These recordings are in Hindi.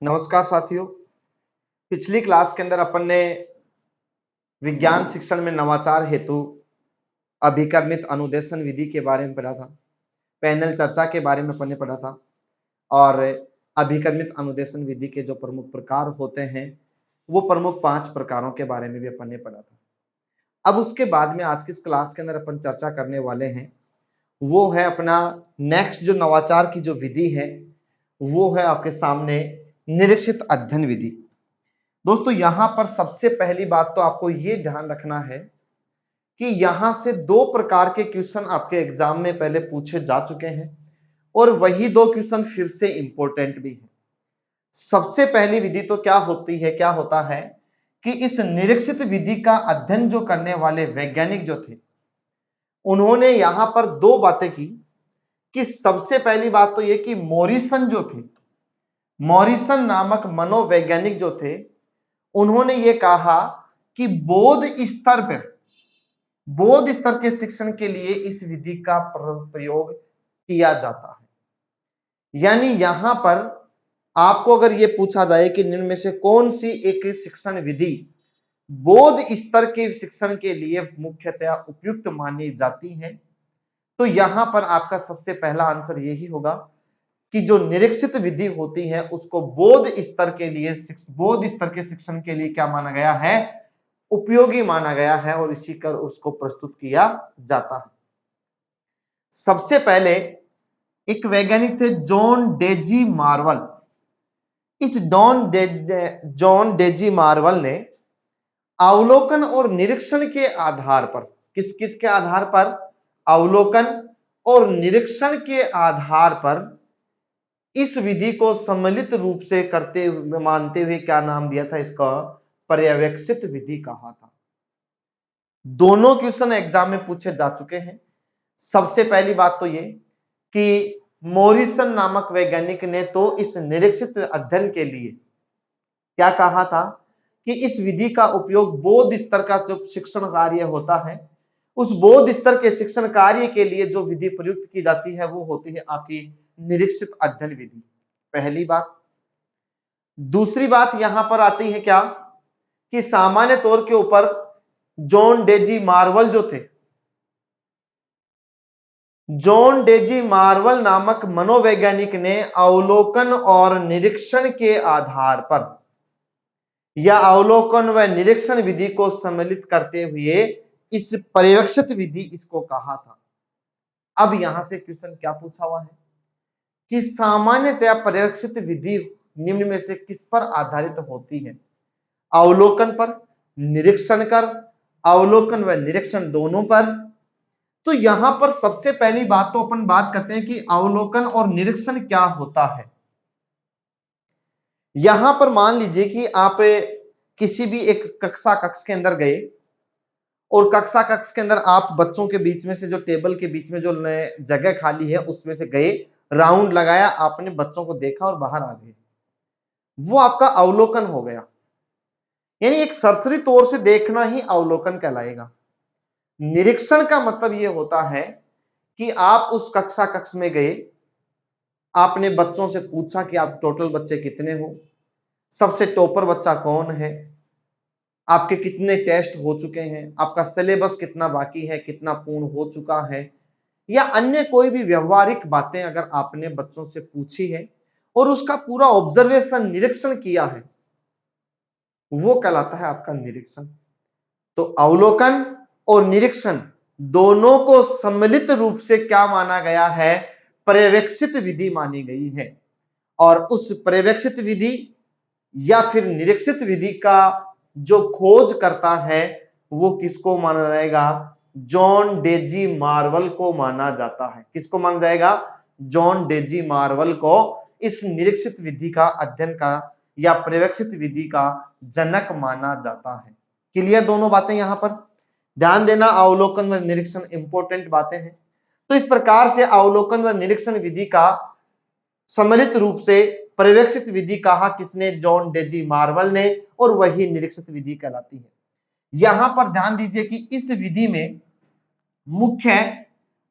नमस्कार साथियों। पिछली क्लास के अंदर अपन ने विज्ञान शिक्षण में नवाचार हेतु अभिकर्मित अनुदेशन विधि के बारे में पढ़ा था। पैनल चर्चा के बारे में अपन ने पढ़ा था और अभिकर्मित अनुदेशन विधि के जो प्रमुख प्रकार होते हैं वो प्रमुख 5 प्रकारों के बारे में भी अपन ने पढ़ा था। अब उसके बाद में आज की इस क्लास के अंदर अपन चर्चा करने वाले हैं वो है अपना नेक्स्ट जो नवाचार की जो विधि है वो है आपके सामने निरीक्षित अध्ययन विधि। दोस्तों यहां पर सबसे पहली बात तो आपको यह ध्यान रखना है कि यहां से 2 प्रकार के क्वेश्चन आपके एग्जाम में पहले पूछे जा चुके हैं और वही 2 क्वेश्चन फिर से इंपॉर्टेंट भी है। सबसे पहली विधि तो क्या होता है कि इस निरीक्षित विधि का अध्ययन जो करने वाले वैज्ञानिक जो थे उन्होंने यहां पर 2 बातें की कि सबसे पहली बात तो यह कि मॉरिसन जो थे, मॉरिसन नामक मनोवैज्ञानिक जो थे उन्होंने ये कहा कि बौद्ध स्तर के शिक्षण के लिए इस विधि का प्रयोग किया जाता है। यानी यहां पर आपको अगर यह पूछा जाए कि निम्न में से कौन सी एक शिक्षण विधि बौद्ध स्तर के शिक्षण के लिए मुख्यतः उपयुक्त मानी जाती है तो यहां पर आपका सबसे पहला आंसर यही होगा कि जो निरीक्षित विधि होती है उसको बौद्ध स्तर के शिक्षण के लिए क्या माना गया है, उपयोगी माना गया है और इसी कर उसको प्रस्तुत किया जाता है। सबसे पहले एक वैज्ञानिक थे जॉन डेजी मार्वल। इस जॉन डेजी मार्वल ने अवलोकन और निरीक्षण के आधार पर, किस किस के आधार पर, अवलोकन और निरीक्षण के आधार पर इस विधि को सम्मिलित रूप से मानते हुए क्या नाम दिया था, इसका पर्यवेक्षित विधि कहा था। दोनों क्वेश्चन एग्जाम में पूछे जा चुके हैं। सबसे पहली बात तो ये कि मॉरिसन नामक वैज्ञानिक ने तो इस निरीक्षित अध्ययन के लिए क्या कहा था कि इस विधि का उपयोग बौद्ध स्तर का जो शिक्षण कार्य होता है उस बौद्ध स्तर के शिक्षण कार्य के लिए जो विधि प्रयुक्त की जाती है वो होती है आपकी निरीक्षित अध्ययन विधि। पहली बात। दूसरी बात यहां पर आती है क्या कि सामान्य तौर के ऊपर जॉन डेजी मार्वल जो थे, जॉन डेजी मार्वल नामक मनोवैज्ञानिक ने अवलोकन और निरीक्षण के आधार पर या अवलोकन व निरीक्षण विधि को सम्मिलित करते हुए इस पर्यवेक्षित विधि इसको कहा था। अब यहां से क्वेश्चन क्या पूछा हुआ है कि सामान्यतया पर्यवेक्षित विधि निम्न में से किस पर आधारित होती है, अवलोकन पर, निरीक्षण कर, अवलोकन व निरीक्षण दोनों पर। तो यहां पर सबसे पहली बात तो अपन बात करते हैं कि अवलोकन और निरीक्षण क्या होता है। यहां पर मान लीजिए कि आप किसी भी एक कक्ष के अंदर गए और कक्षा कक्ष के अंदर आप बच्चों के बीच में से जो टेबल के बीच में जो जगह खाली है उसमें से गए, राउंड लगाया, आपने बच्चों को देखा और बाहर आ गए, वो आपका अवलोकन हो गया। यानी एक सरसरी तौर से देखना ही अवलोकन कहलाएगा। निरीक्षण का मतलब यह होता है कि आप उस कक्ष में गए, आपने बच्चों से पूछा कि आप टोटल बच्चे कितने हो, सबसे टॉपर बच्चा कौन है, आपके कितने टेस्ट हो चुके हैं, आपका सिलेबस कितना बाकी है, कितना पूर्ण हो चुका है, या अन्य कोई भी व्यवहारिक बातें अगर आपने बच्चों से पूछी है और उसका पूरा ऑब्जर्वेशन निरीक्षण किया है वो कहलाता है आपका निरीक्षण। तो अवलोकन और निरीक्षण दोनों को सम्मिलित रूप से क्या माना गया है, पर्यवेक्षित विधि मानी गई है। और उस पर्यवेक्षित विधि या फिर निरीक्षित विधि का जो खोज करता है वो किसको माना जाएगा, जॉन डेजी मार्वल को माना जाता है। किसको माना जाएगा, जॉन डेजी मार्वल को इस निरीक्षित विधि का अध्ययन का या पर्यवेक्षित विधि का जनक माना जाता है। क्लियर दोनों बातें यहां पर ध्यान देना, अवलोकन व निरीक्षण इंपॉर्टेंट बातें हैं। तो इस प्रकार से अवलोकन व निरीक्षण विधि का सम्मिलित रूप से पर्यवेक्षित विधि कहा किसने, जॉन डेजी मार्वल ने, और वही निरीक्षित विधि कहलाती है। यहां पर ध्यान दीजिए कि इस विधि में मुख्य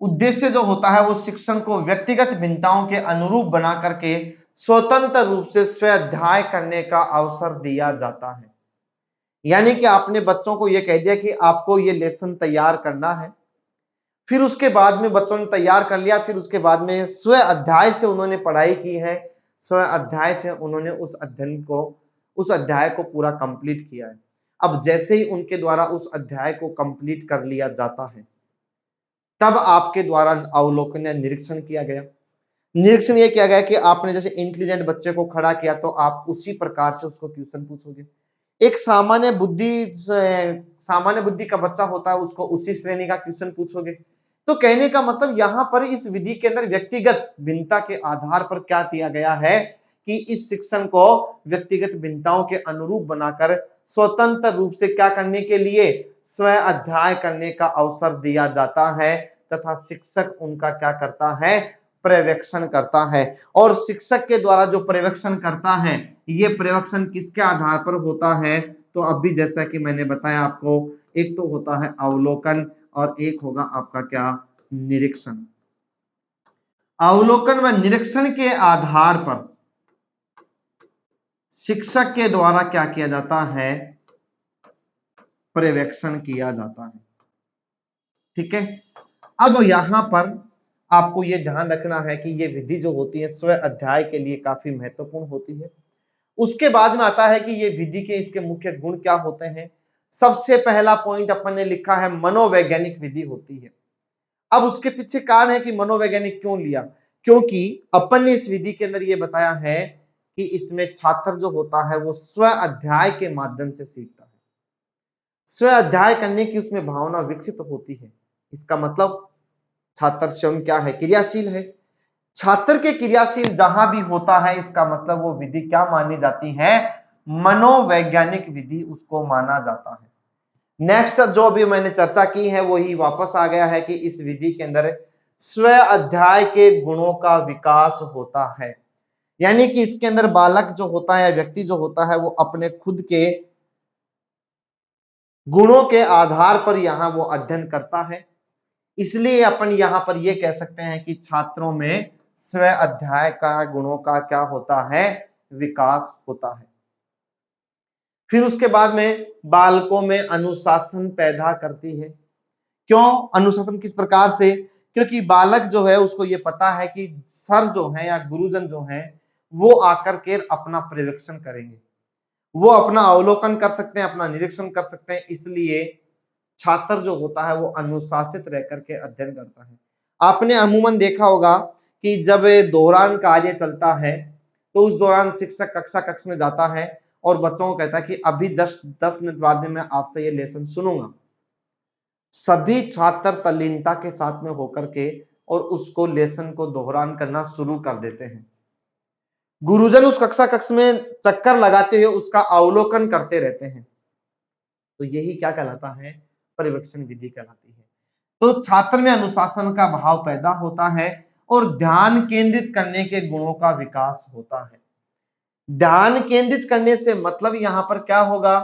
उद्देश्य जो होता है वो शिक्षण को व्यक्तिगत भिन्नताओं के अनुरूप बना करके स्वतंत्र रूप से स्वाध्याय करने का अवसर दिया जाता है। यानी कि आपने बच्चों को यह कह दिया कि आपको ये लेसन तैयार करना है, फिर उसके बाद में बच्चों ने तैयार कर लिया, फिर उसके बाद में स्व अध्याय से उन्होंने पढ़ाई की है, स्व अध्याय से उन्होंने उस अध्याय को पूरा कंप्लीट किया है। अब जैसे ही उनके द्वारा उस अध्याय को कंप्लीट कर लिया जाता है, तब आपके द्वारा अवलोकन या निरीक्षण किया गया। निरीक्षण ये किया गया कि आपने जैसे इंटेलिजेंट बच्चे को खड़ा किया तो आप उसी प्रकार से उसको क्वेश्चन पूछोगे। एक सामान्य बुद्धि का बच्चा होता है, उसको उसी श्रेणी का क्वेश्चन पूछोगे। तो कहने का मतलब यहां पर इस विधि के अंदर व्यक्तिगत भिन्नता के आधार पर क्या दिया गया है कि इस शिक्षण को व्यक्तिगत भिन्नताओं के अनुरूप बनाकर स्वतंत्र रूप से क्या करने के लिए, स्व अध्याय करने का अवसर दिया जाता है तथा शिक्षक उनका क्या करता है, पर्यवेक्षण करता है। और शिक्षक के द्वारा जो पर्यवेक्षण करता है, ये पर्यवेक्षण किसके आधार पर होता है, तो अभी जैसा कि मैंने बताया आपको, एक तो होता है अवलोकन और एक होगा आपका क्या, निरीक्षण। अवलोकन व निरीक्षण के आधार पर शिक्षक के द्वारा क्या किया जाता है, पर्यवेक्षण किया जाता है। ठीक है। अब यहां पर आपको यह ध्यान रखना है कि यह विधि जो होती है स्व अध्याय के लिए काफी महत्वपूर्ण होती है। उसके बाद में आता है कि ये विधि के इसके मुख्य गुण क्या होते हैं। सबसे पहला पॉइंट अपन ने लिखा है मनोवैज्ञानिक विधि होती है। अब उसके पीछे कारण है कि मनोवैज्ञानिक क्यों लिया, क्योंकि अपन ने इस विधि के अंदर ये बताया है कि इसमें छात्र जो होता है वो स्व अध्याय के माध्यम से सीखता है। स्व अध्याय करने की उसमें भावना विकसित होती है। इसका मतलब छात्र स्वयं क्या है, क्रियाशील है। छात्र के क्रियाशील जहां भी होता है, इसका मतलब वो विधि क्या मानी जाती है, मनोवैज्ञानिक विधि उसको माना जाता है। नेक्स्ट जो अभी मैंने चर्चा की है वही वापस आ गया है कि इस विधि के अंदर स्व अध्याय के गुणों का विकास होता है। यानी कि इसके अंदर बालक जो होता है, व्यक्ति जो होता है, वो अपने खुद के गुणों के आधार पर यहां वो अध्ययन करता है। इसलिए अपन यहां पर ये कह सकते हैं कि छात्रों में स्व अध्याय का गुणों का क्या होता है, विकास होता है। फिर उसके बाद में बालकों में अनुशासन पैदा करती है। क्यों अनुशासन, किस प्रकार से, क्योंकि बालक जो है उसको ये पता है कि सर जो है या गुरुजन जो है वो आकर के अपना पर्यवेक्षण करेंगे, वो अपना अवलोकन कर सकते हैं, अपना निरीक्षण कर सकते हैं। इसलिए छात्र जो होता है वो अनुशासित रह करके अध्ययन करता है। आपने अमूमन देखा होगा कि जब दौरान कार्य चलता है तो उस दौरान शिक्षक कक्ष में जाता है और बच्चों को कहता है कि अभी 10 मिनट बाद में मैं आपसे ये लेसन सुनूंगा। सभी छात्र तल्लीनता के साथ में होकर के और उसको लेसन को दोहरान करना शुरू कर देते हैं। गुरुजन उस कक्ष में चक्कर लगाते हुए उसका अवलोकन करते रहते हैं। तो यही क्या कहलाता है, पर्यवेक्षण विधि कहलाती है। तो छात्र में अनुशासन का भाव पैदा होता है और ध्यान केंद्रित करने के गुणों का विकास होता है। ध्यान केंद्रित करने से मतलब यहां पर क्या होगा,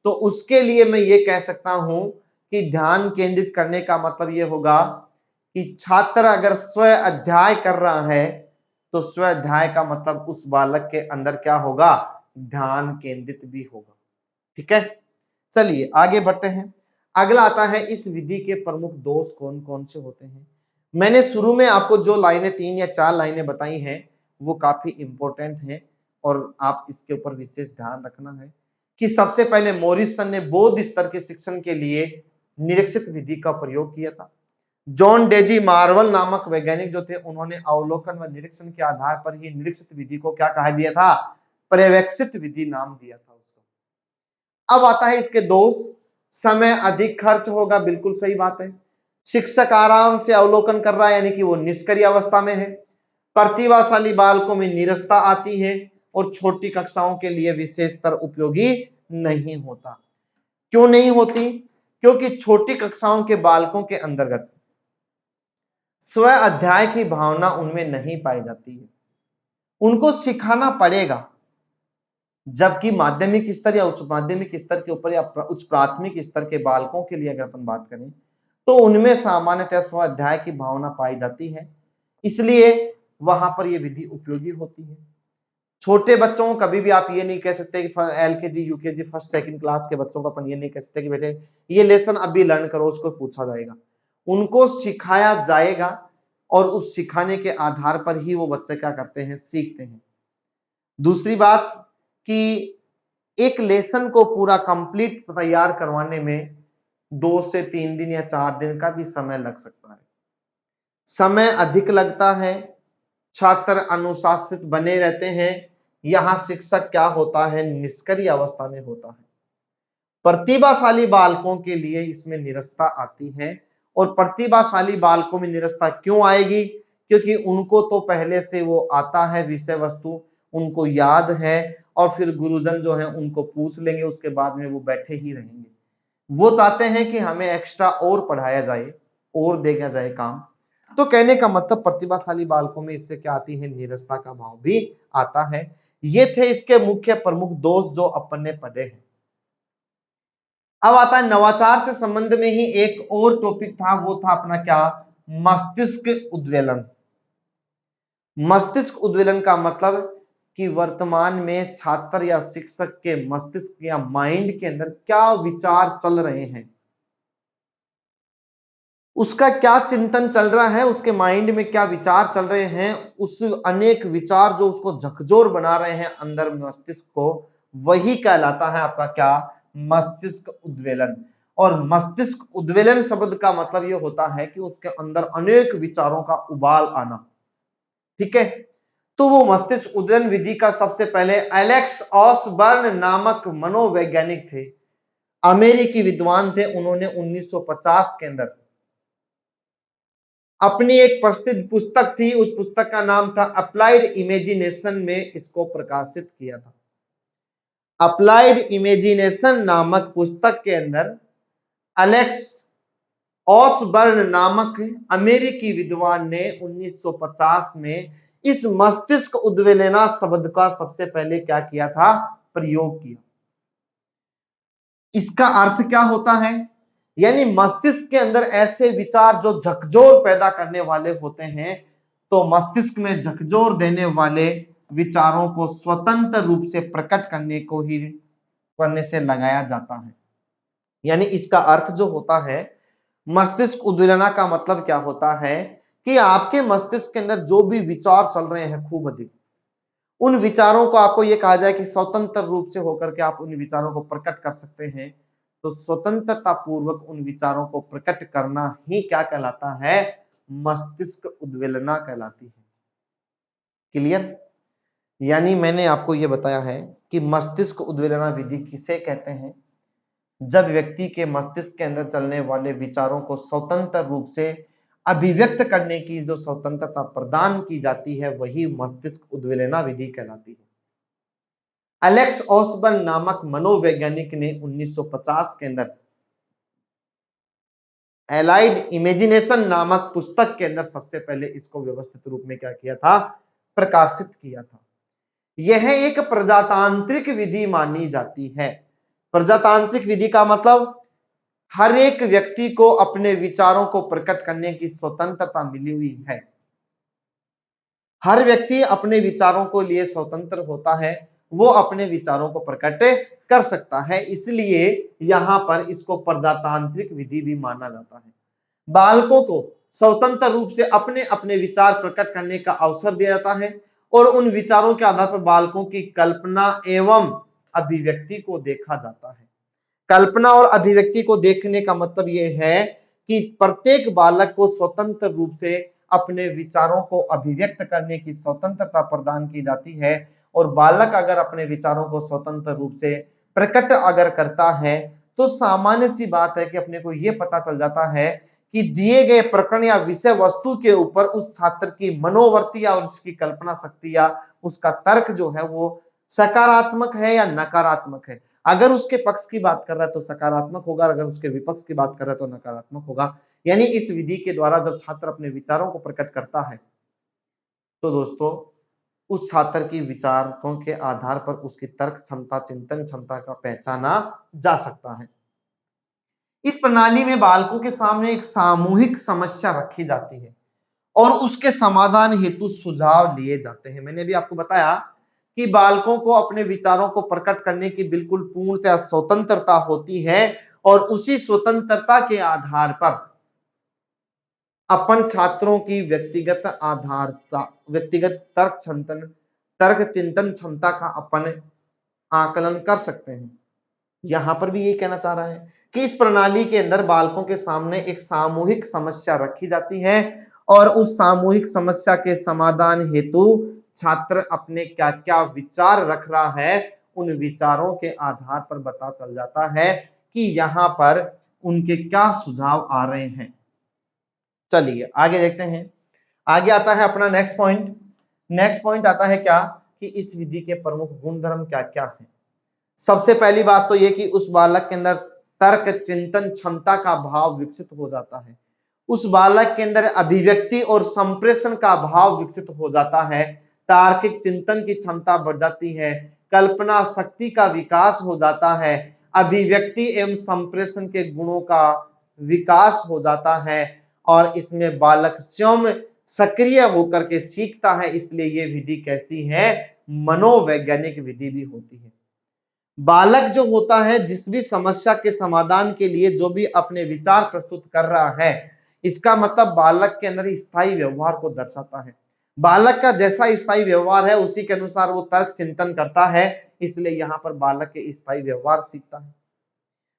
तो उसके लिए मैं ये कह सकता हूं कि ध्यान केंद्रित करने का मतलब ये होगा कि छात्र अगर स्व अध्याय कर रहा है तो स्व अध्याय का मतलब उस बालक के अंदर क्या होगा, ध्यान केंद्रित भी होगा। ठीक है, चलिए आगे बढ़ते हैं। अगला आता है इस विधि के प्रमुख दोष कौन कौन से होते हैं। मैंने शुरू में आपको जो लाइनें 3 या 4 लाइनें बताई हैं वो काफी इंपॉर्टेंट हैं और आप इसके ऊपर विशेष ध्यान रखना है कि सबसे पहले मॉरिसन ने बौद्ध स्तर के शिक्षण के लिए निरीक्षित विधि का प्रयोग किया था। जॉन डेजी मार्वल नामक वैज्ञानिक जो थे उन्होंने अवलोकन व निरीक्षण के आधार पर ही निरीक्षित विधि को क्या कहा दिया था, पर्यवेक्षित विधि नाम दिया था उसको। अब आता है इसके दोष, समय अधिक खर्च होगा, बिल्कुल सही बात है। शिक्षक आराम से अवलोकन कर रहा है यानी कि वो निष्क्रिय अवस्था में है। प्रतिभाशाली बालकों में नीरसता आती है और छोटी कक्षाओं के लिए विशेषतर उपयोगी नहीं होता। क्यों नहीं होती, क्योंकि छोटी कक्षाओं के बालकों के अंतर्गत स्व अध्याय की भावना उनमें नहीं पाई जाती है, उनको सिखाना पड़ेगा। जबकि माध्यमिक स्तर या उच्च माध्यमिक स्तर के ऊपर या उच्च प्राथमिक स्तर के बालकों के लिए अगर अपन बात करें तो उनमें सामान्यतः स्व अध्याय की भावना पाई जाती है, इसलिए वहां पर यह विधि उपयोगी होती है। छोटे बच्चों को कभी भी आप ये नहीं कह सकते कि LKG UKG first second class के बच्चों को अपन ये नहीं कह सकते कि बेटे ये लेसन अभी लर्न करो, उसको पूछा जाएगा। उनको सिखाया जाएगा और उस सिखाने के आधार पर ही वो बच्चे क्या करते हैं, सीखते हैं। दूसरी बात कि एक लेसन को पूरा कंप्लीट तैयार करवाने में 2 से 3 दिन या 4 दिन का भी समय लग सकता है। समय अधिक लगता है, छात्र अनुशासित बने रहते हैं। यहाँ शिक्षक क्या होता है, निष्क्रिय अवस्था में होता है। प्रतिभाशाली बालकों के लिए इसमें निरस्ता आती है। और प्रतिभाशाली बालकों में निरस्ता क्यों आएगी? क्योंकि उनको तो पहले से वो आता है विषय वस्तु, उनको याद है और फिर गुरुजन जो है उनको पूछ लेंगे, उसके बाद में वो बैठे ही रहेंगे। वो चाहते हैं कि हमें एक्स्ट्रा और पढ़ाया जाए और देखा जाए काम। तो कहने का मतलब प्रतिभाशाली बालकों में इससे क्या आती है, निरस्ता का भाव भी आता है। ये थे इसके मुख्य प्रमुख दोष जो अपन ने पढ़े हैं। अब आता है नवाचार से संबंध में ही एक और टॉपिक था, वो था अपना क्या, मस्तिष्क उद्वेलन। मस्तिष्क उद्वेलन का मतलब कि वर्तमान में छात्र या शिक्षक के मस्तिष्क या माइंड के अंदर क्या विचार चल रहे हैं, उसका क्या चिंतन चल रहा है, उसके माइंड में क्या विचार चल रहे हैं, उस अनेक विचार जो उसको झकझोर बना रहे हैं अंदर मस्तिष्क को, वही कहलाता है आपका क्या, मस्तिष्क उद्वेलन। और मस्तिष्क उद्वेलन शब्द का मतलब यह होता है कि उसके अंदर अनेक विचारों का उबाल आना। ठीक है, तो वो मस्तिष्क उद्वेलन विधि का सबसे पहले एलेक्स ऑसबर्न नामक मनोवैज्ञानिक थे, अमेरिकी विद्वान थे। उन्होंने 1950 के अंदर अपनी एक प्रसिद्ध पुस्तक थी, उस पुस्तक का नाम था अप्लाइड इमेजिनेशन, में इसको प्रकाशित किया था। अप्लाइड इमेजिनेशन नामक पुस्तक के अंदर एलेक्स ऑसबर्न नामक अमेरिकी विद्वान ने 1950 में इस मस्तिष्क उद्वेलना शब्द का सबसे पहले क्या किया था, प्रयोग किया। इसका अर्थ क्या होता है, यानी मस्तिष्क के अंदर ऐसे विचार जो झकझोर पैदा करने वाले होते हैं, तो मस्तिष्क में झकझोर देने वाले विचारों को स्वतंत्र रूप से प्रकट करने को ही करने से लगाया जाता है। यानी इसका अर्थ जो होता है, मस्तिष्क उद्वेलना का मतलब क्या होता है कि आपके मस्तिष्क के अंदर जो भी विचार चल रहे हैं खूब अधिक, उन विचारों को आपको यह कहा जाए कि स्वतंत्र रूप से होकर के आप उन विचारों को प्रकट कर सकते हैं। तो स्वतंत्रता पूर्वक उन विचारों को प्रकट करना ही क्या कहलाता है, मस्तिष्क उद्वेलना कहलाती है। क्लियर? यानी मैंने आपको यह बताया है कि मस्तिष्क उद्वेलना विधि किसे कहते हैं, जब व्यक्ति के मस्तिष्क के अंदर चलने वाले विचारों को स्वतंत्र रूप से अभिव्यक्त करने की जो स्वतंत्रता प्रदान की जाती है, वही मस्तिष्क उद्वेलना विधि कहलाती है। एलेक्स ऑसबर्न नामक मनोवैज्ञानिक ने 1950 के अंदर एलाइड इमेजिनेशन नामक पुस्तक के अंदर सबसे पहले इसको व्यवस्थित रूप में क्या किया था, प्रकाशित किया था। यह एक प्रजातांत्रिक विधि मानी जाती है। प्रजातांत्रिक विधि का मतलब हर एक व्यक्ति को अपने विचारों को प्रकट करने की स्वतंत्रता मिली हुई है। हर व्यक्ति अपने विचारों को लिए स्वतंत्र होता है, वो अपने विचारों को प्रकट कर सकता है, इसलिए यहां पर इसको प्रजातांत्रिक विधि भी माना जाता है। बालकों को स्वतंत्र रूप से अपने अपने विचार प्रकट करने का अवसर दिया जाता है और उन विचारों के आधार पर बालकों की कल्पना एवं अभिव्यक्ति को देखा जाता है। कल्पना और अभिव्यक्ति को देखने का मतलब यह है कि प्रत्येक बालक को स्वतंत्र रूप से अपने विचारों को अभिव्यक्त करने की स्वतंत्रता प्रदान की जाती है। और बालक अगर अपने विचारों को स्वतंत्र रूप से प्रकट अगर करता है, तो सामान्य सी बात है कि अपने को यह पता चल जाता है कि दिए गए प्रकरण या विषय वस्तु के ऊपर उस छात्र की मनोवर्ती या उसकी कल्पना शक्ति या उसका तर्क जो है वो सकारात्मक है या नकारात्मक है। अगर उसके पक्ष की बात कर रहा है तो सकारात्मक होगा, अगर उसके विपक्ष की बात कर रहा है तो नकारात्मक होगा। यानी इस विधि के द्वारा जब छात्र अपने विचारों को प्रकट करता है, तो दोस्तों उस छात्र की विचारों के आधार पर उसकी तर्क क्षमता, चिंतन क्षमता का पहचाना जा सकता है। इस प्रणाली में बालकों के सामने एक सामूहिक समस्या रखी जाती है और उसके समाधान हेतु सुझाव लिए जाते हैं। मैंने भी आपको बताया कि बालकों को अपने विचारों को प्रकट करने की बिल्कुल पूर्णतः स्वतंत्रता होती है और उसी स्वतंत्रता के आधार पर अपन छात्रों की व्यक्तिगत तर्क चिंतन क्षमता का अपन आकलन कर सकते हैं। यहां पर भी यही कहना चाह रहा है कि इस प्रणाली के अंदर बालकों के सामने एक सामूहिक समस्या रखी जाती है और उस सामूहिक समस्या के समाधान हेतु छात्र अपने क्या क्या विचार रख रहा है, उन विचारों के आधार पर पता चल जाता है कि यहां पर उनके क्या सुझाव आ रहे हैं। चलिए आगे देखते हैं। आगे आता है अपना नेक्स्ट पॉइंट। नेक्स्ट पॉइंट आता है क्या कि इस विधि के प्रमुख गुणधर्म क्या क्या है। सबसे पहली बात तो यह कि उस बालक के अंदर तर्क चिंतन क्षमता का भाव विकसित हो जाता है। उस बालक के अंदर अभिव्यक्ति और संप्रेषण का भाव विकसित हो जाता है। तार्किक चिंतन की क्षमता बढ़ जाती है। कल्पना शक्ति का विकास हो जाता है। अभिव्यक्ति एवं संप्रेषण के गुणों का विकास हो जाता है और इसमें बालक स्वयं सक्रिय होकर के सीखता है। इसलिए यह विधि कैसी है, मनोवैज्ञानिक विधि भी होती है। बालक जो होता है जिस भी समस्या के समाधान के लिए जो भी अपने विचार प्रस्तुत कर रहा है, इसका मतलब बालक के अंदर स्थायी व्यवहार को दर्शाता है। बालक का जैसा स्थायी व्यवहार है उसी के अनुसार वो तर्क चिंतन करता है, इसलिए यहां पर बालक के स्थायी व्यवहार सीखता है।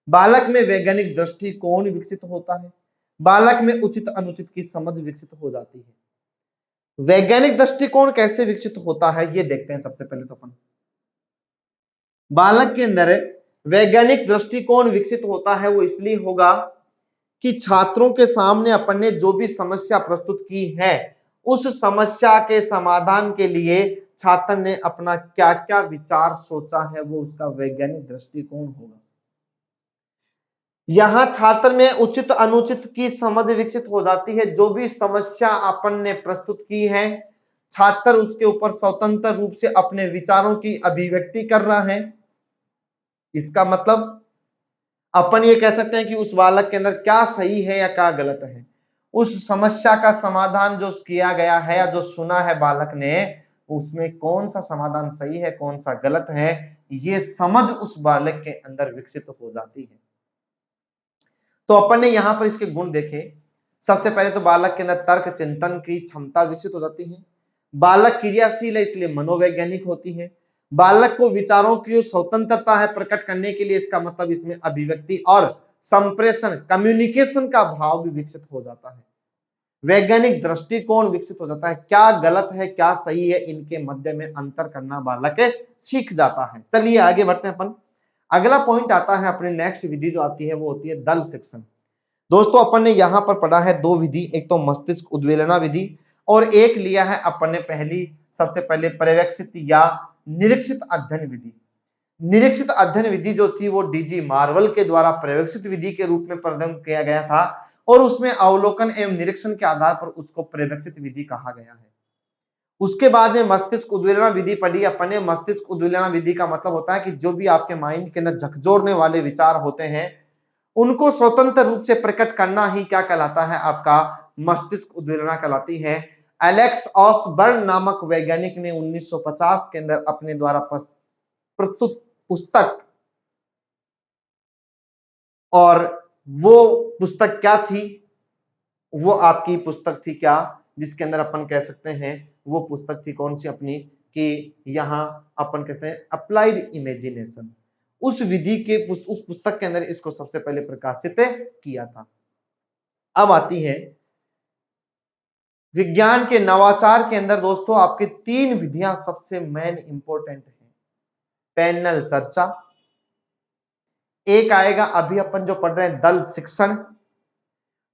बालक में वैज्ञानिक दृष्टिकोण विकसित होता है। बालक में उचित अनुचित की समझ विकसित हो जाती है। वैज्ञानिक दृष्टिकोण कैसे विकसित होता है ये देखते हैं। सबसे पहले तो अपन बालक के अंदर वैज्ञानिक दृष्टिकोण विकसित होता है, वो इसलिए होगा कि छात्रों के सामने अपन ने जो भी समस्या प्रस्तुत की है उस समस्या के समाधान के लिए छात्र ने अपना क्या क्या विचार सोचा है, वो उसका वैज्ञानिक दृष्टिकोण होगा। यहां छात्र में उचित अनुचित की समझ विकसित हो जाती है। जो भी समस्या अपन ने प्रस्तुत की है छात्र उसके ऊपर स्वतंत्र रूप से अपने विचारों की अभिव्यक्ति कर रहा है। इसका मतलब अपन ये कह सकते हैं कि उस बालक के अंदर क्या सही है या क्या गलत है। उस समस्या का समाधान जो किया गया है या जो सुना है बालक ने, उसमें कौन सा समाधान सही है कौन सा गलत है, ये समझ उस बालक के अंदर विकसित हो जाती है। तो अपन ने यहां पर इसके गुण देखे। सबसे पहले तो बालक के अंदर तर्क चिंतन की क्षमता विकसित हो जाती है। बालक क्रियाशील है इसलिए मनोवैज्ञानिक होती है। बालक को विचारों की स्वतंत्रता है प्रकट करने के लिए, इसका मतलब इसमें अभिव्यक्ति और संप्रेषण कम्युनिकेशन का भाव भी विकसित हो जाता है। वैज्ञानिक दृष्टिकोण विकसित हो जाता है। क्या गलत है क्या सही है इनके मध्य में अंतर करना बालक सीख जाता है। चलिए आगे बढ़ते हैं अपन। अगला पॉइंट आता है अपनी नेक्स्ट विधि जो आती है वो होती है दल शिक्षण। दोस्तों अपन ने यहां पर पढ़ा है दो विधि, एक तो मस्तिष्क उद्वेलना विधि और एक लिया है अपन ने पहली सबसे पहले पर्यवेक्षित या निरीक्षित अध्ययन विधि। निरीक्षित अध्ययन विधि जो थी वो डीजी मार्वल के द्वारा पर्यवेक्षित विधि के रूप में प्रदान किया गया था और उसमें अवलोकन एवं निरीक्षण के आधार पर उसको पर्यवेक्षित विधि कहा गया है। उसके बाद में मस्तिष्क उद्वेलना विधि पढ़ी अपन ने। मस्तिष्क उद्वेलना विधि का मतलब होता है कि जो भी आपके माइंड के अंदर झकझोरने वाले विचार होते हैं उनको स्वतंत्र रूप से प्रकट करना ही क्या कहलाता है, आपका मस्तिष्क उद्वेलना कहलाती है। एलेक्स ऑसबर्न नामक वैज्ञानिक ने 1950 के अंदर अपने द्वारा प्रस्तुत पुस्तक, और वो पुस्तक क्या थी, वो आपकी पुस्तक थी क्या जिसके अंदर अपन कह सकते हैं वो पुस्तक थी कौन सी अपनी, कि यहां अपन कहते हैं अप्लाइड इमेजिनेशन। उस विधि के उस पुस्तक के अंदर इसको सबसे पहले प्रकाशित किया था। अब आती है विज्ञान के नवाचार के अंदर दोस्तों आपके तीन विधियां सबसे मेन इंपॉर्टेंट है। पैनल चर्चा, एक आएगा अभी अपन जो पढ़ रहे हैं दल शिक्षण,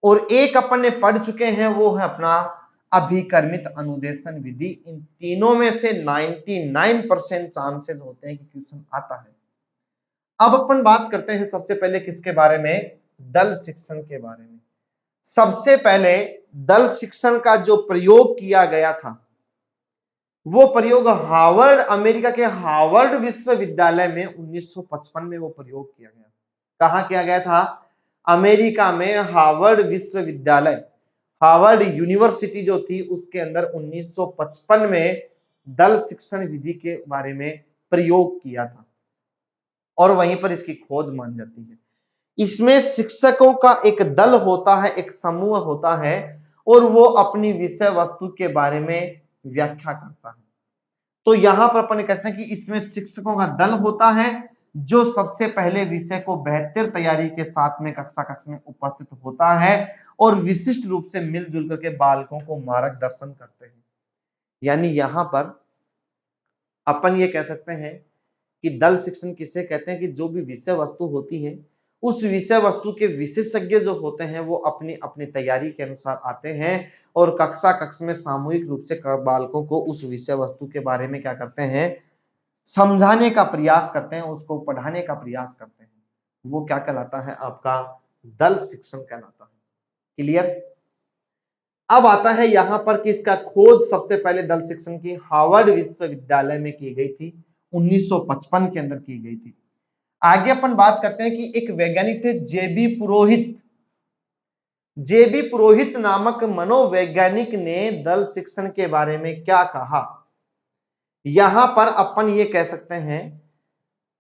और एक अपन ने पढ़ चुके हैं वो है अपना अभिकर्मित अनुदेशन विधि। इन तीनों में से 99% चांसेस होते हैं कि क्वेश्चन आता है। अब अपन बात करते हैं सबसे पहले किसके बारे में, दल शिक्षण के बारे में। सबसे पहले दल शिक्षण का जो प्रयोग किया गया था वो प्रयोग हार्वर्ड, अमेरिका के हार्वर्ड विश्वविद्यालय में 1955 में वो प्रयोग किया गया। कहां किया गया था, अमेरिका में हार्वर्ड विश्वविद्यालय, हार्वर्ड यूनिवर्सिटी जो थी उसके अंदर 1955 में दल शिक्षण विधि के बारे में प्रयोग किया था और वहीं पर इसकी खोज मान जाती है। इसमें शिक्षकों का एक दल होता है, एक समूह होता है और वो अपनी विषय वस्तु के बारे में व्याख्या करता है। तो यहां पर अपन कहते हैं कि इसमें शिक्षकों का दल होता है जो सबसे पहले विषय को बेहतर तैयारी के साथ में कक्षा कक्ष में उपस्थित होता है और विशिष्ट रूप से मिलजुल करके बालकों को मार्गदर्शन करते हैं। यानी यहां पर अपन ये कह सकते हैं कि दल शिक्षण किसे कहते हैं कि जो भी विषय वस्तु होती है उस विषय वस्तु के विशेषज्ञ जो होते हैं वो अपनी अपनी तैयारी के अनुसार आते हैं और कक्षा कक्ष में सामूहिक रूप से बालकों को उस विषय वस्तु के बारे में क्या करते हैं, समझाने का प्रयास करते हैं, उसको पढ़ाने का प्रयास करते हैं। वो क्या कहलाता है, आपका दल शिक्षण कहलाता है। क्लियर। अब आता है यहां पर कि इसका खोज सबसे पहले दल शिक्षण की हार्वर्ड विश्वविद्यालय में की गई थी, 1955 के अंदर की गई थी। आगे अपन बात करते हैं कि एक वैज्ञानिक थे जेबी पुरोहित। जेबी पुरोहित नामक मनोवैज्ञानिक ने दल शिक्षण के बारे में क्या कहा। यहां पर अपन ये कह सकते हैं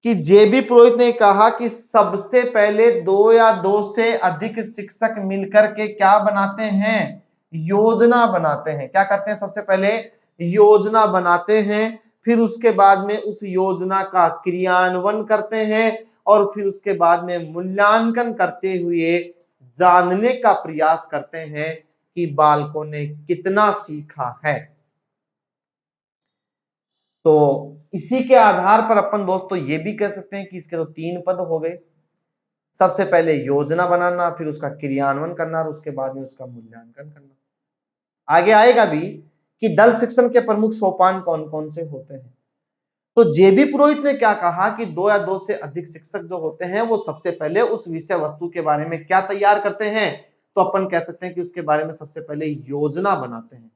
कि जेबी पुरोहित ने कहा कि सबसे पहले 2 या 2 से अधिक शिक्षक मिलकर के क्या बनाते हैं, योजना बनाते हैं। क्या करते हैं, सबसे पहले योजना बनाते हैं, फिर उसके बाद में उस योजना का क्रियान्वयन करते हैं और फिर उसके बाद में मूल्यांकन करते हुए जानने का प्रयास करते हैं कि बालकों ने कितना सीखा है। तो इसी के आधार पर अपन दोस्तों ये भी कह सकते हैं कि इसके तो 3 पद हो गए। सबसे पहले योजना बनाना, फिर उसका क्रियान्वयन करना और उसके बाद में उसका मूल्यांकन करना। आगे आएगा भी कि दल शिक्षण के प्रमुख सोपान कौन कौन से होते हैं। तो जेबी पुरोहित ने क्या कहा कि 2 या 2 से अधिक शिक्षक जो होते हैं वो सबसे पहले उस विषय वस्तु के बारे में क्या तैयार करते हैं, तो अपन कह सकते हैं कि उसके बारे में सबसे पहले योजना बनाते हैं।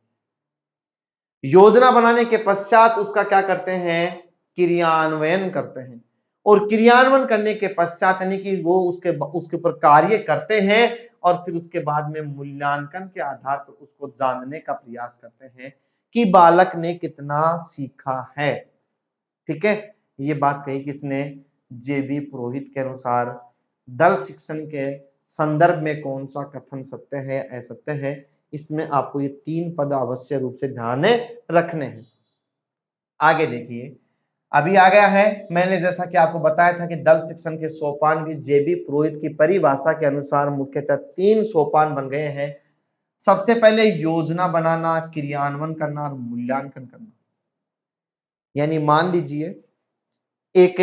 योजना बनाने के पश्चात उसका क्या करते हैं, क्रियान्वयन करते हैं और क्रियान्वयन करने के पश्चात यानी कि वो उसके ऊपर कार्य करते हैं और फिर उसके बाद में मूल्यांकन के आधार पर उसको जानने का प्रयास करते हैं कि बालक ने कितना सीखा है। ठीक है, ये बात कही किसने, जेबी पुरोहित के अनुसार दल शिक्षण के संदर्भ में कौन सा कथन सत्य है असत्य है, इसमें आपको ये 3 पद अवश्य रूप से ध्यान में रखने हैं। आगे देखिए, अभी आ गया है, मैंने जैसा कि आपको बताया था कि दल शिक्षण के सोपान भी जेबी पुरोहित की परिभाषा के अनुसार मुख्यतः 3 सोपान बन गए हैं। सबसे पहले योजना बनाना, क्रियान्वयन करना और मूल्यांकन करना। यानी मान लीजिए एक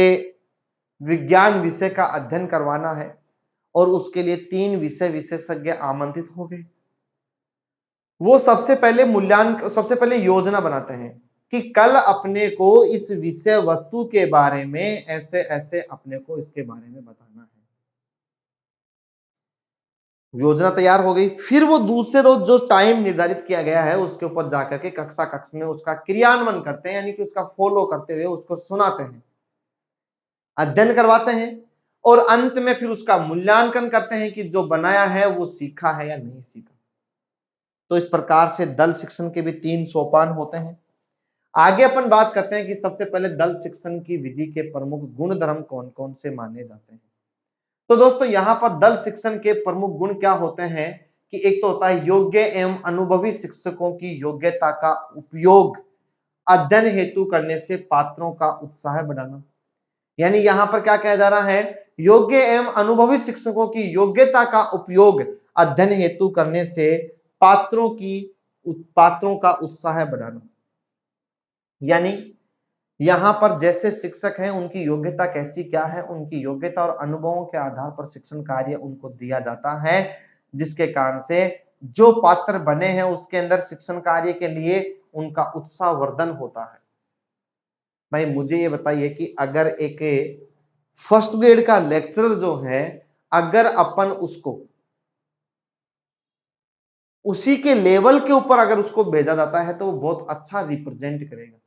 विज्ञान विषय का अध्ययन करवाना है और उसके लिए 3 विषय विशेषज्ञ आमंत्रित हो गए। वो सबसे पहले योजना बनाते हैं कि कल अपने को इस विषय वस्तु के बारे में ऐसे ऐसे अपने को इसके बारे में बताना है। योजना तैयार हो गई, फिर वो दूसरे रोज जो टाइम निर्धारित किया गया है उसके ऊपर जाकर के कक्षा कक्ष में उसका क्रियान्वयन करते हैं, यानी कि उसका फॉलो करते हुए उसको सुनाते हैं, अध्ययन करवाते हैं और अंत में फिर उसका मूल्यांकन करते हैं कि जो बनाया है वो सीखा है या नहीं सीखा। तो इस प्रकार से दल शिक्षण के भी 3 सोपान होते हैं। आगे अपन बात करते हैं कि सबसे पहले दल शिक्षण की विधि के प्रमुख गुण धर्म कौन कौन से माने जाते हैं। तो दोस्तों यहां पर दल शिक्षण के प्रमुख गुण क्या होते हैं कि एक तो होता है योग्य एवं अनुभवी शिक्षकों की योग्यता का उपयोग अध्ययन हेतु करने से पात्रों का उत्साह बढ़ाना। यानी यहां पर क्या कहा जा रहा है, योग्य एवं अनुभवी शिक्षकों की योग्यता का उपयोग अध्ययन हेतु करने से पात्रों का उत्साह बढ़ाना। यानी यहां पर जैसे शिक्षक हैं उनकी योग्यता कैसी क्या है, उनकी योग्यता और अनुभवों के आधार पर शिक्षण कार्य उनको दिया जाता है, जिसके कारण से जो पात्र बने हैं उसके अंदर शिक्षण कार्य के लिए उनका उत्साह वर्धन होता है। भाई मुझे ये बताइए कि अगर एक फर्स्ट ग्रेड का लेक्चरर जो है, अगर अपन उसको उसी के लेवल के ऊपर अगर उसको भेजा जाता है तो वो बहुत अच्छा रिप्रेजेंट करेगा,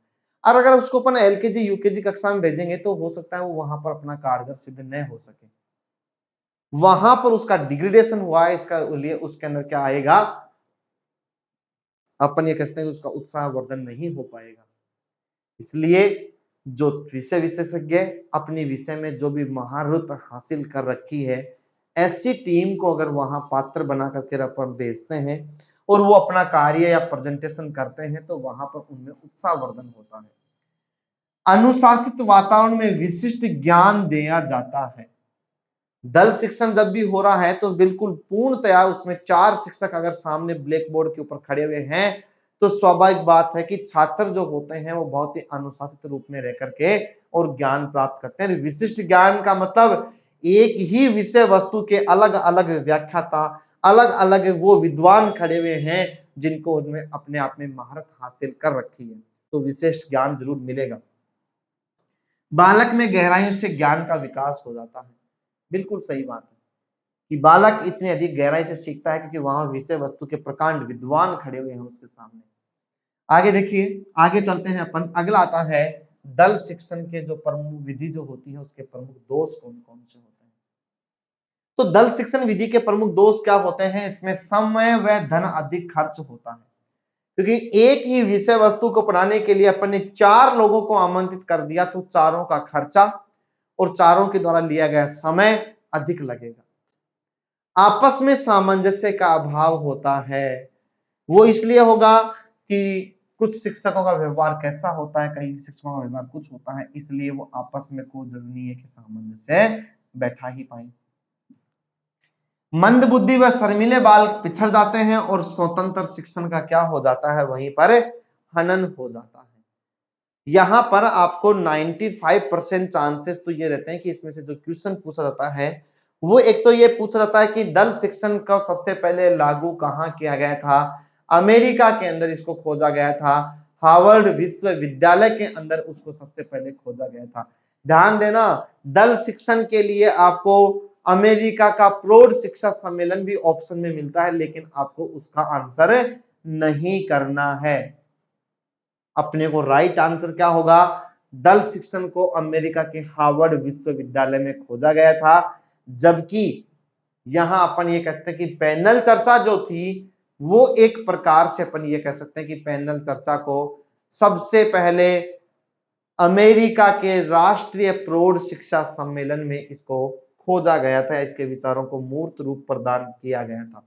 और अगर उसको अपन एलकेजी यूकेजी कक्षा में भेजेंगे तो हो सकता है वो वहां पर अपना कारगर सिद्ध न हो सके, वहां पर उसका डिग्रेडेशन हुआ है, इसका लिए उसके अंदर क्या आएगा, अपन ये कहते हैं कि उसका उत्साह वर्धन नहीं हो पाएगा। इसलिए जो विषय विशेषज्ञ अपनी विषय में जो भी महारत हासिल कर रखी है, ऐसी टीम को अगर वहां पात्र बना करके अपन भेजते हैं और वो अपना कार्य या प्रेजेंटेशन करते हैं तो वहां पर उनमें उत्साहवर्धन होता है। अनुशासित वातावरण में विशिष्ट ज्ञान दिया जाता है। दल शिक्षण जब भी हो रहा है तो बिल्कुल पूर्णतया उसमें 4 शिक्षक अगर सामने ब्लैक बोर्ड के ऊपर खड़े हुए हैं तो स्वाभाविक बात है कि छात्र जो होते हैं वो बहुत ही अनुशासित रूप में रह करके और ज्ञान प्राप्त करते हैं। विशिष्ट ज्ञान का मतलब एक ही विषय वस्तु के अलग अलग व्याख्याता, अलग अलग वो विद्वान खड़े हुए हैं जिनको उनमें अपने आप में महारत हासिल कर रखी है, तो विशेष ज्ञान जरूर मिलेगा। बालक में गहराइयों से ज्ञान का विकास हो जाता है। बिल्कुल सही बात है कि बालक इतनी अधिक गहराई से सीखता है क्योंकि वहां विषय वस्तु के प्रकांड विद्वान खड़े हुए हैं उसके सामने। आगे देखिए, आगे चलते हैं अपन। अगला आता है दल शिक्षण के जो प्रमुख विधि जो होती है उसके प्रमुख दोष कौन कौन से होते हैं। तो दल शिक्षण विधि के प्रमुख दोष क्या होते हैं? इसमें समय व धन अधिक खर्च होता है क्योंकि एक ही विषय वस्तु को पढ़ाने के लिए अपन ने 4 लोगों को आमंत्रित कर दिया तो चारों का खर्चा और चारों के द्वारा लिया गया समय अधिक लगेगा। आपस में सामंजस्य का अभाव होता है। वो इसलिए होगा कि कुछ शिक्षकों का व्यवहार कैसा होता है, कई शिक्षकों का व्यवहार कुछ होता है, इसलिए वो आपस में कोई जरूरी नहीं है कि सामंजस्य बैठा ही पाए। मंद बुद्धि व शर्मीले बाल पिछड़ जाते हैं और स्वतंत्र शिक्षण का क्या हो जाता है, वहीं पर हनन हो जाता है। यहां पर आपको 95% चांसेस तो ये रहते हैं कि इसमें से जो क्वेश्चन पूछा जाता है वो एक तो ये पूछा जाता है कि दल शिक्षण का सबसे पहले लागू कहां किया गया था। अमेरिका के अंदर इसको खोजा गया था, हार्वर्ड विश्वविद्यालय के अंदर उसको सबसे पहले खोजा गया था। ध्यान देना, दल शिक्षण के लिए आपको अमेरिका का प्रौढ़ शिक्षा सम्मेलन भी ऑप्शन में मिलता है, लेकिन आपको उसका आंसर नहीं करना है। अपने को राइट आंसर क्या होगा? दल शिक्षण को अमेरिका के हार्वर्ड विश्वविद्यालय में खोजा गया था, जबकि यहां अपन ये कहते हैं कि पैनल चर्चा जो थी वो एक प्रकार से अपन ये कह सकते हैं कि पैनल चर्चा को सबसे पहले अमेरिका के राष्ट्रीय प्रौढ़ शिक्षा सम्मेलन में इसको खोजा गया था, इसके विचारों को मूर्त रूप प्रदान किया गया था।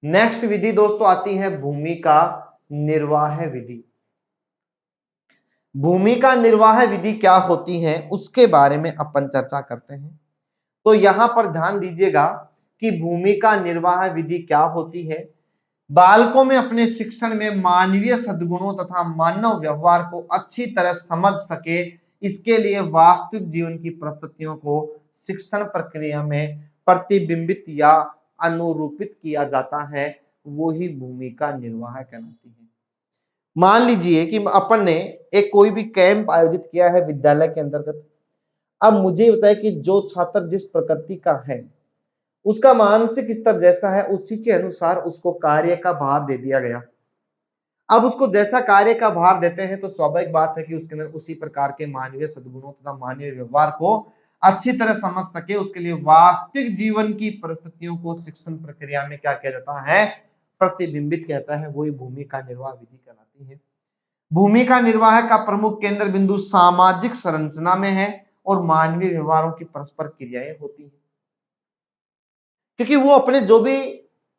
नेक्स्ट विधि दोस्तों आती है भूमिका निर्वाह विधि। भूमिका निर्वाह विधि क्या होती है उसके बारे में अपन चर्चा करते हैं। तो यहां पर ध्यान दीजिएगा कि भूमिका निर्वाह विधि क्या होती है। बालकों में अपने शिक्षण में मानवीय सद्गुणों तथा मानव व्यवहार को अच्छी तरह समझ सके, इसके लिए वास्तविक जीवन की परिस्थितियों को शिक्षण प्रक्रिया में प्रतिबिंबित या अनुरूपित किया जाता है, वो ही भूमिका निर्वाह कहलाती है। मान लीजिए कि अपन ने एक कोई भी कैंप आयोजित किया है विद्यालय के अंतर्गत। अब मुझे बताया कि जो छात्र जिस प्रकृति का है उसका मानसिक स्तर जैसा है उसी के अनुसार उसको कार्य का भार दे दिया गया। अब उसको जैसा कार्य का भार देते हैं तो स्वाभाविक बात है कि उसके अंदर उसी प्रकार के मानवीय सद्गुणों तथा मानवीय व्यवहार को अच्छी तरह समझ सके, उसके लिए वास्तविक जीवन की परिस्थितियों को शिक्षण प्रक्रिया में क्या किया जाता है, प्रतिबिंबित कहता है, वही भूमिका निर्वाह विधि कहलाती है। भूमिका निर्वाह का प्रमुख केंद्र बिंदु सामाजिक संरचना में है और मानवीय व्यवहारों की परस्पर क्रियाएं होती है, क्योंकि वो अपने जो भी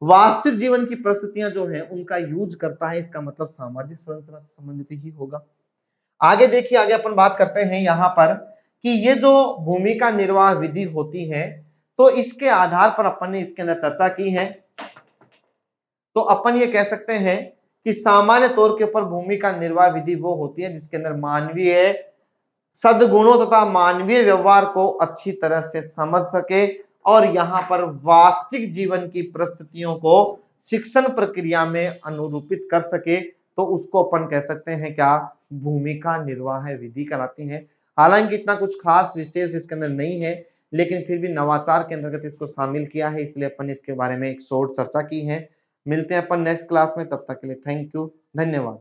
वास्तविक जीवन की परिस्थितियां जो है उनका यूज करता है, इसका मतलब सामाजिक संरचना से संबंधित ही होगा। आगे देखिए, आगे अपन बात करते हैं यहां पर कि ये जो भूमिका निर्वाह विधि होती है तो इसके आधार पर अपन ने इसके अंदर चर्चा की है। तो अपन ये कह सकते हैं कि सामान्य तौर के ऊपर भूमिका निर्वाह विधि वो होती है जिसके अंदर मानवीय सद्गुणों तथा मानवीय व्यवहार को अच्छी तरह से समझ सके और यहाँ पर वास्तविक जीवन की परिस्थितियों को शिक्षण प्रक्रिया में अनुरूपित कर सके, तो उसको अपन कह सकते हैं क्या, भूमिका निर्वाह विधि कहलाती है। हालांकि इतना कुछ खास विशेष इसके अंदर नहीं है, लेकिन फिर भी नवाचार के अंतर्गत इसको शामिल किया है, इसलिए अपन इसके बारे में एक शॉर्ट चर्चा की है। मिलते हैं अपन नेक्स्ट क्लास में, तब तक के लिए थैंक यू, धन्यवाद।